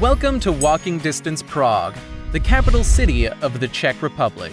Welcome to Walking Distance Prague, the capital city of the Czech Republic.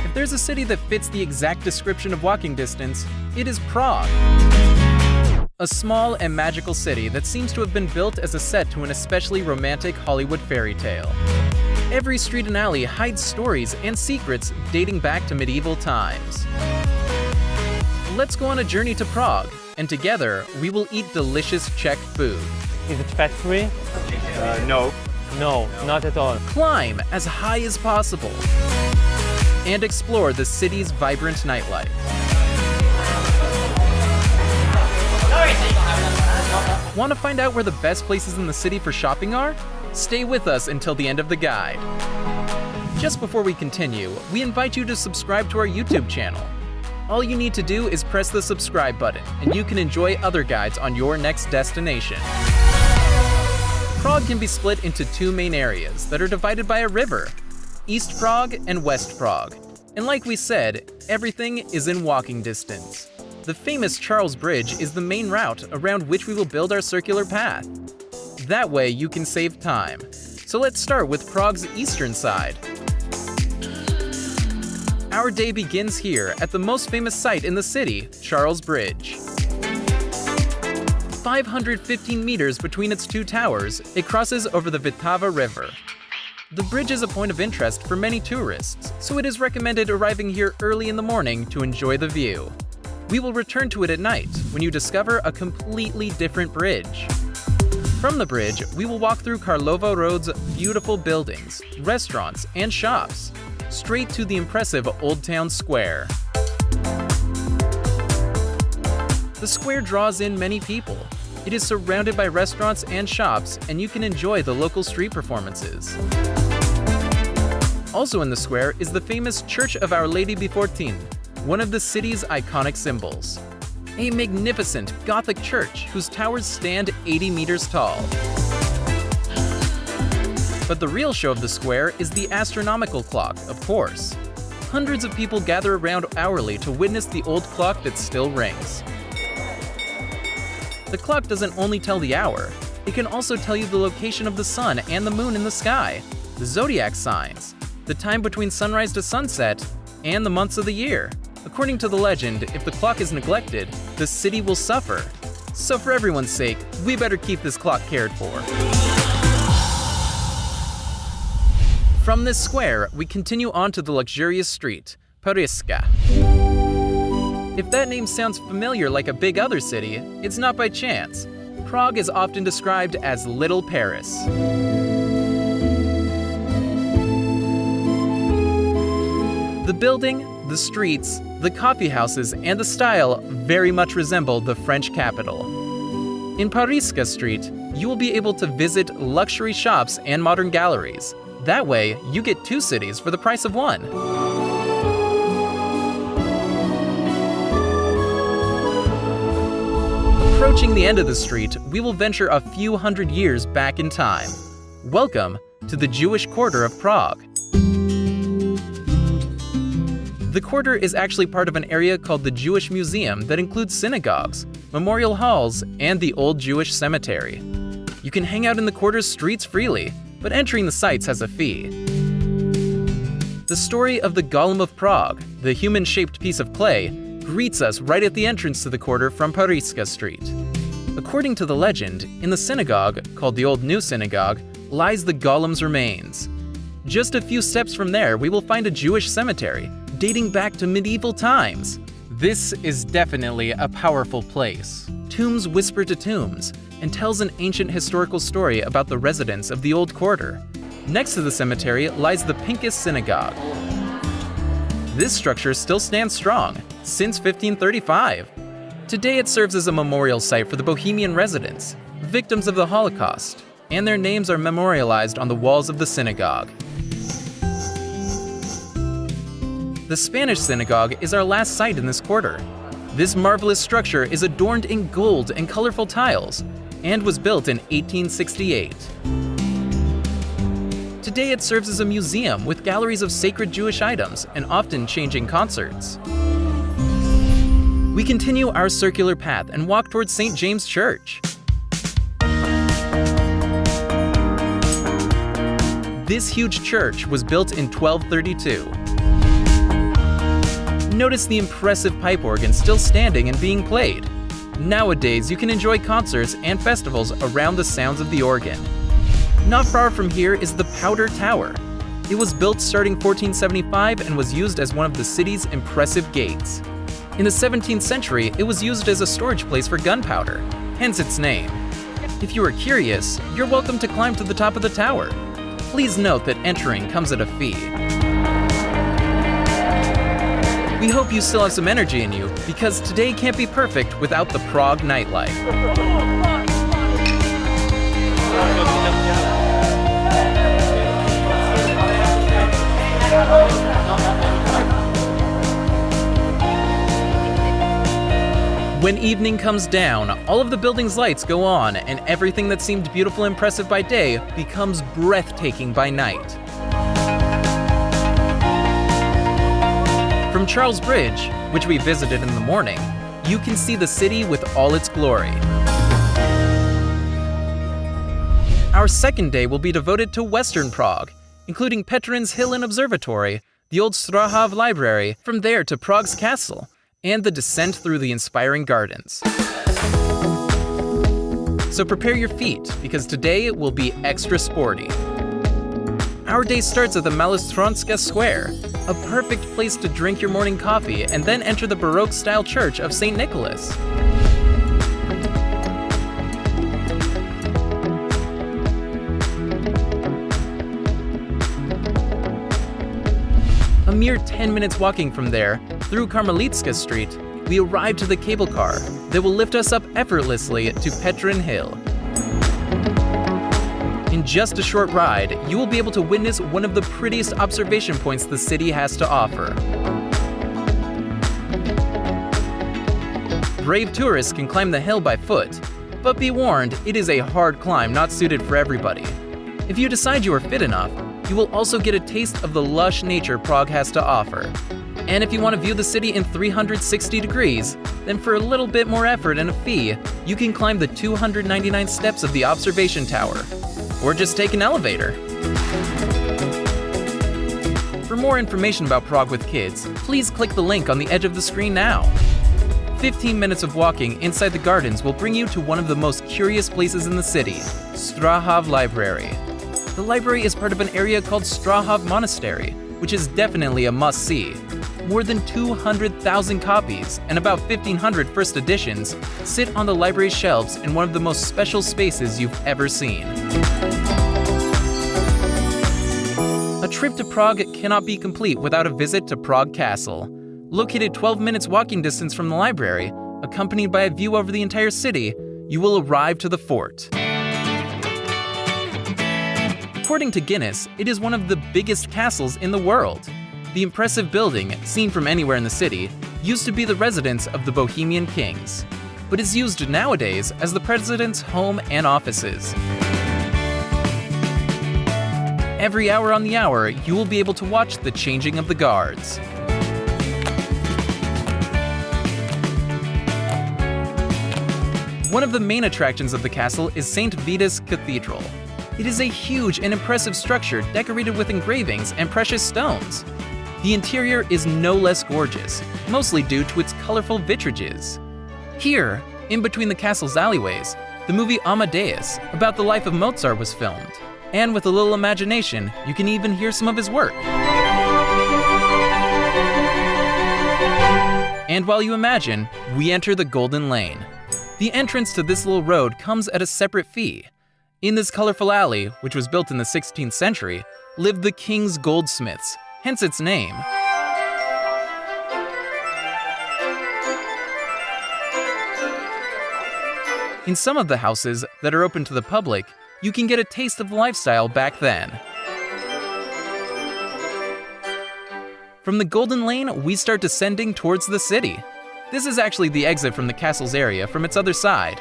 If there's a city that fits the exact description of walking distance, it is Prague. A small and magical city that seems to have been built as a set to an especially romantic Hollywood fairy tale. Every street and alley hides stories and secrets dating back to medieval times. Let's go on a journey to Prague, and together we will eat delicious Czech food. Is it fat-free? No. No, not at all. Climb as high as possible, and explore the city's vibrant nightlife. Want to find out where the best places in the city for shopping are? Stay with us until the end of the guide. Just before we continue, we invite you to subscribe to our YouTube channel. All you need to do is press the subscribe button, and you can enjoy other guides on your next destination. Prague can be split into two main areas that are divided by a river, East Prague and West Prague. And like we said, everything is in walking distance. The famous Charles Bridge is the main route around which we will build our circular path. That way you can save time. So let's start with Prague's eastern side. Our day begins here at the most famous site in the city, Charles Bridge. 515 meters between its two towers, it crosses over the Vltava River. The bridge is a point of interest for many tourists, so it is recommended arriving here early in the morning to enjoy the view. We will return to it at night when you discover a completely different bridge. From the bridge, we will walk through Karlovo Road's beautiful buildings, restaurants, and shops, straight to the impressive Old Town Square. The square draws in many people. It is surrounded by restaurants and shops, and you can enjoy the local street performances. Also in the square is the famous Church of Our Lady Before Tin, one of the city's iconic symbols. A magnificent Gothic church whose towers stand 80 meters tall. But the real show of the square is the astronomical clock, of course. Hundreds of people gather around hourly to witness the old clock that still rings. The clock doesn't only tell the hour, it can also tell you the location of the sun and the moon in the sky, the zodiac signs, the time between sunrise to sunset, and the months of the year. According to the legend, if the clock is neglected, the city will suffer. So for everyone's sake, we better keep this clock cared for. From this square, we continue on to the luxurious street, Pražská. If that name sounds familiar like a big other city, it's not by chance. Prague is often described as Little Paris. The building, the streets, the coffee houses, and the style very much resemble the French capital. In Pražská Street, you will be able to visit luxury shops and modern galleries. That way, you get two cities for the price of one. Approaching the end of the street, we will venture a few hundred years back in time. Welcome to the Jewish quarter of Prague. The quarter is actually part of an area called the Jewish Museum that includes synagogues, memorial halls, and the old Jewish cemetery. You can hang out in the quarter's streets freely, but entering the sites has a fee. The story of the Golem of Prague, the human-shaped piece of clay, greets us right at the entrance to the quarter from Pražská Street. According to the legend, in the synagogue, called the Old New Synagogue, lies the Golem's remains. Just a few steps from there, we will find a Jewish cemetery, dating back to medieval times. This is definitely a powerful place. Tombs whisper to tombs, and tells an ancient historical story about the residents of the old quarter. Next to the cemetery lies the Pincus Synagogue. This structure still stands strong, since 1535. Today it serves as a memorial site for the Bohemian residents, victims of the Holocaust, and their names are memorialized on the walls of the synagogue. The Spanish Synagogue is our last site in this quarter. This marvelous structure is adorned in gold and colorful tiles, and was built in 1868. Today it serves as a museum with galleries of sacred Jewish items and often changing concerts. We continue our circular path and walk towards St. James Church. This huge church was built in 1232. Notice the impressive pipe organ still standing and being played. Nowadays, you can enjoy concerts and festivals around the sounds of the organ. Not far from here is the Powder Tower. It was built starting 1475 and was used as one of the city's impressive gates. In the 17th century, it was used as a storage place for gunpowder, hence its name. If you are curious, you're welcome to climb to the top of the tower. Please note that entering comes at a fee. We hope you still have some energy in you, because today can't be perfect without the Prague nightlife. When evening comes down, all of the building's lights go on, and everything that seemed beautiful and impressive by day becomes breathtaking by night. From Charles Bridge, which we visited in the morning, you can see the city with all its glory. Our second day will be devoted to Western Prague, including Petrin's Hill and Observatory, the old Strahov Library, from there to Prague's castle, and the descent through the inspiring gardens. So prepare your feet, because today it will be extra sporty. Our day starts at the Malostronska Square, a perfect place to drink your morning coffee and then enter the Baroque-style church of St. Nicholas. A mere 10 minutes walking from there, through Karmelitska Street, we arrive to the cable car that will lift us up effortlessly to Petrin Hill. In just a short ride, you will be able to witness one of the prettiest observation points the city has to offer. Brave tourists can climb the hill by foot, but be warned, it is a hard climb not suited for everybody. If you decide you are fit enough, you will also get a taste of the lush nature Prague has to offer. And if you want to view the city in 360 degrees, then for a little bit more effort and a fee, you can climb the 299 steps of the observation tower, or just take an elevator. For more information about Prague with kids, please click the link on the edge of the screen now. 15 minutes of walking inside the gardens will bring you to one of the most curious places in the city, Strahov Library. The library is part of an area called Strahov Monastery, which is definitely a must-see. More than 200,000 copies and about 1,500 first editions sit on the library's shelves in one of the most special spaces you've ever seen. A trip to Prague cannot be complete without a visit to Prague Castle. Located 12 minutes walking distance from the library, accompanied by a view over the entire city, you will arrive to the fort. According to Guinness, it is one of the biggest castles in the world. The impressive building, seen from anywhere in the city, used to be the residence of the Bohemian kings, but is used nowadays as the president's home and offices. Every hour on the hour, you will be able to watch the changing of the guards. One of the main attractions of the castle is St. Vitus Cathedral. It is a huge and impressive structure decorated with engravings and precious stones. The interior is no less gorgeous, mostly due to its colorful vitrages. Here, in between the castle's alleyways, the movie Amadeus, about the life of Mozart, was filmed. And with a little imagination, you can even hear some of his work. And while you imagine, we enter the Golden Lane. The entrance to this little road comes at a separate fee. In this colorful alley, which was built in the 16th century, lived the king's goldsmiths, hence its name. In some of the houses that are open to the public, you can get a taste of the lifestyle back then. From the Golden Lane, we start descending towards the city. This is actually the exit from the castle's area from its other side.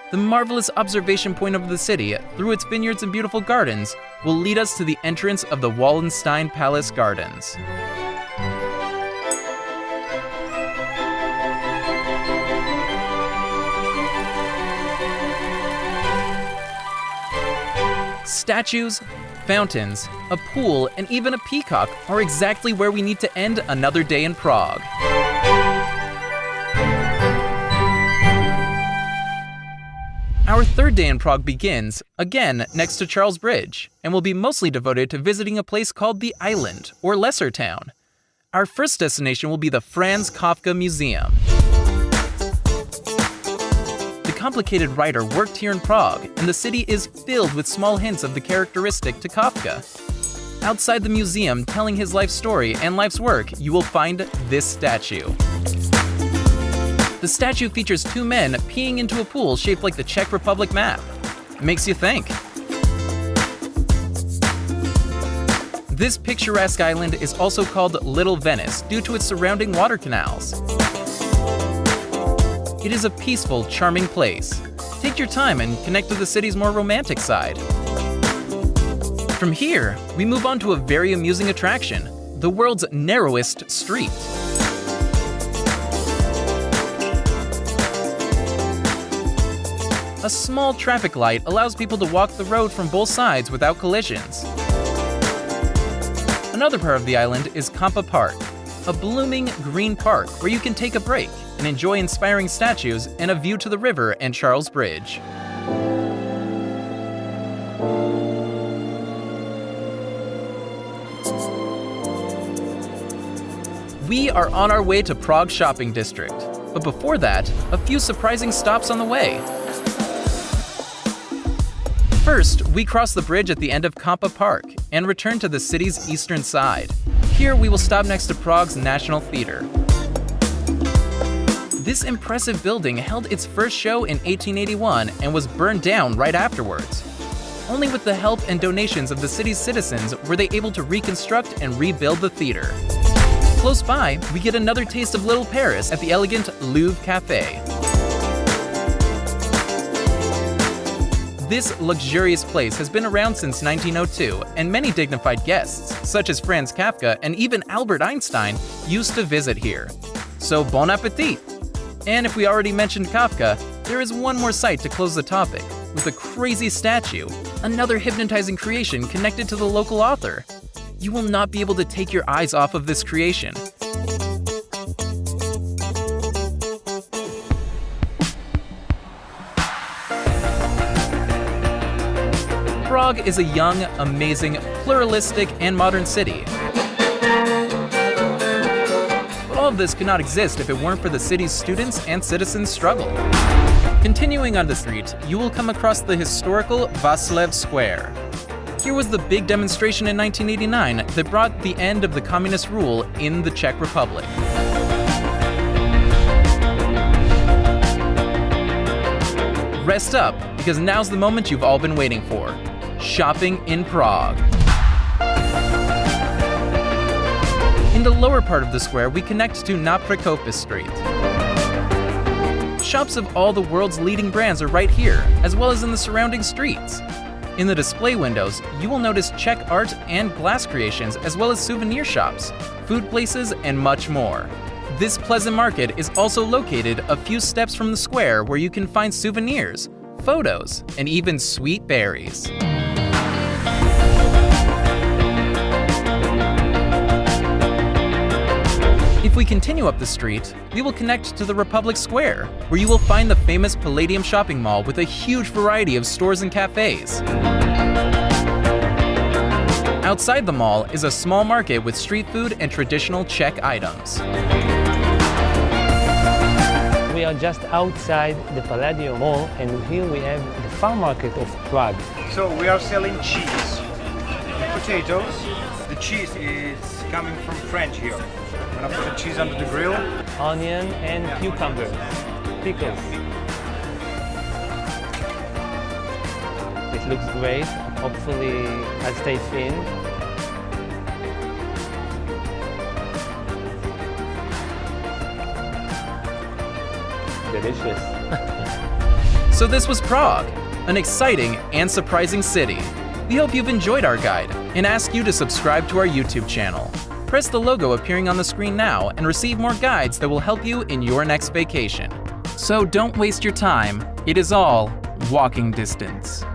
The marvelous observation point of the city, through its vineyards and beautiful gardens, will lead us to the entrance of the Wallenstein Palace Gardens. Statues, Fountains, a pool, and even a peacock are exactly where we need to end another day in Prague. Our third day in Prague begins, again, next to Charles Bridge, and will be mostly devoted to visiting a place called the Island, or Lesser Town. Our first destination will be the Franz Kafka Museum. The complicated writer worked here in Prague, and the city is filled with small hints of the characteristic to Kafka. Outside the museum, telling his life story and life's work, you will find this statue. The statue features two men peeing into a pool shaped like the Czech Republic map. Makes you think. This picturesque island is also called Little Venice due to its surrounding water canals. It is a peaceful, charming place. Take your time and connect with the city's more romantic side. From here, we move on to a very amusing attraction, the world's narrowest street. A small traffic light allows people to walk the road from both sides without collisions. Another part of the island is Kampa Park, a blooming green park where you can take a break and enjoy inspiring statues and a view to the river and Charles Bridge. We are on our way to Prague Shopping District, but before that, a few surprising stops on the way. First, we cross the bridge at the end of Kampa Park and return to the city's eastern side. Here, we will stop next to Prague's National Theatre. This impressive building held its first show in 1881 and was burned down right afterwards. Only with the help and donations of the city's citizens were they able to reconstruct and rebuild the theater. Close by, we get another taste of Little Paris at the elegant Louvre Café. This luxurious place has been around since 1902, and many dignified guests, such as Franz Kafka and even Albert Einstein, used to visit here. So bon appetit! And if we already mentioned Kafka, there is one more site to close the topic, with a crazy statue, another hypnotizing creation connected to the local author. You will not be able to take your eyes off of this creation. Prague is a young, amazing, pluralistic, and modern city. But all of this could not exist if it weren't for the city's students and citizens' struggle. Continuing on the street, you will come across the historical Václav Square. Here was the big demonstration in 1989 that brought the end of the communist rule in the Czech Republic. Rest up, because now's the moment you've all been waiting for. Shopping in Prague. In the lower part of the square, we connect to Na Prekopis Street. Shops of all the world's leading brands are right here, as well as in the surrounding streets. In the display windows, you will notice Czech art and glass creations, as well as souvenir shops, food places, and much more. This pleasant market is also located a few steps from the square where you can find souvenirs, photos, and even sweet berries. If we continue up the street, we will connect to the Republic Square, where you will find the famous Palladium shopping mall with a huge variety of stores and cafes. Outside the mall is a small market with street food and traditional Czech items. We are just outside the Palladium Mall, and here we have the farm market of Prague. So we are selling cheese, potatoes. The cheese is coming from French here. I'm gonna put the cheese under the grill. Onion and cucumber, pickles. It looks great. Hopefully, I'll stay thin. Delicious. So this was Prague, an exciting and surprising city. We hope you've enjoyed our guide and ask you to subscribe to our YouTube channel. Press the logo appearing on the screen now and receive more guides that will help you in your next vacation. So don't waste your time. It is all walking distance.